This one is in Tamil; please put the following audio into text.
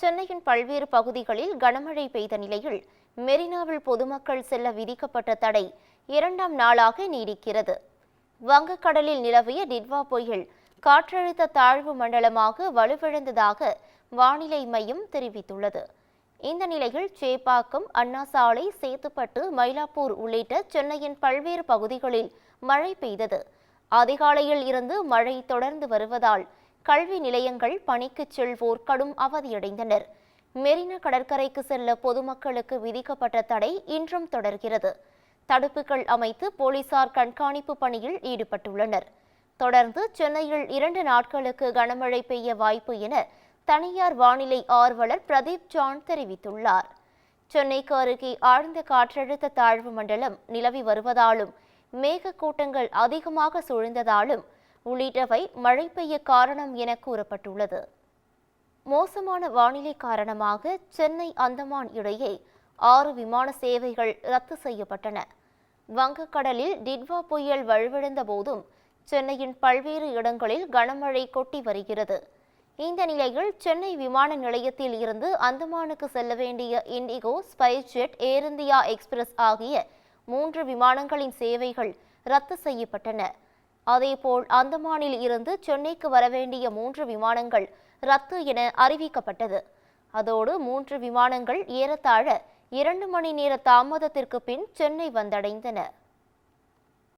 சென்னையின் பல்வேறு பகுதிகளில் கனமழை பெய்த நிலையில் மெரினாவில் பொதுமக்கள் செல்ல விதிக்கப்பட்ட தடை 2ஆம் நாளாக நீடிக்கிறது. வங்கக்கடலில் நிலவிய டிட்வா புயல் காற்றழுத்த தாழ்வு மண்டலமாக வலுவிழந்ததாக வானிலை மையம் தெரிவித்துள்ளது. இந்த நிலையில் சேப்பாக்கம், அண்ணா சாலை, சேத்துப்பட்டு, மயிலாப்பூர் உள்ளிட்ட சென்னையின் பல்வேறு பகுதிகளில் மழை பெய்தது. அதிகாலையில் இருந்து மழை தொடர்ந்து வருவதால் கல்வி நிலையங்கள், பணிக்கு செல்வோர் கடும் அவதியடைந்தனர். மெரினா கடற்கரைக்கு செல்ல பொதுமக்களுக்கு விதிக்கப்பட்ட தடை இன்றும் தொடர்கிறது. தடுப்புகள் அமைத்து போலீசார் கண்காணிப்பு பணியில் ஈடுபட்டுள்ளனர். தொடர்ந்து சென்னையில் 2 நாட்களுக்கு கனமழை பெய்ய வாய்ப்பு என தனியார் வானிலை ஆர்வலர் பிரதீப் ஜான் தெரிவித்துள்ளார். சென்னைக்கு அருகே ஆழ்ந்த காற்றழுத்த தாழ்வு மண்டலம் நிலவி வருவதாலும், மேகக்கூட்டங்கள் அதிகமாக சூழ்ந்ததாலும் உள்ளிட்டவை மழை பெய்ய காரணம் என கூறப்பட்டுள்ளது. மோசமான வானிலை காரணமாக சென்னை அந்தமான் இடையே 6 விமான சேவைகள் ரத்து செய்யப்பட்டன. வங்கக்கடலில் டிட்வா புயல் வலுவிழந்த போதும் சென்னையின் பல்வேறு இடங்களில் கனமழை கொட்டி வருகிறது. இந்த நிலையில் சென்னை விமான நிலையத்தில் இருந்து அந்தமானுக்கு செல்ல வேண்டிய இண்டிகோ, ஸ்பைஸ்ஜெட், ஏர் இந்தியா எக்ஸ்பிரஸ் ஆகிய 3 விமானங்களின் சேவைகள் ரத்து செய்யப்பட்டன. அதேபோல் அந்தமானில் இருந்து சென்னைக்கு வரவேண்டிய 3 விமானங்கள் ரத்து என அறிவிக்கப்பட்டது. அதோடு 3 விமானங்கள் ஏறத்தாழ 2 மணி நேர தாமதத்திற்கு பின் சென்னை வந்தடைந்தன.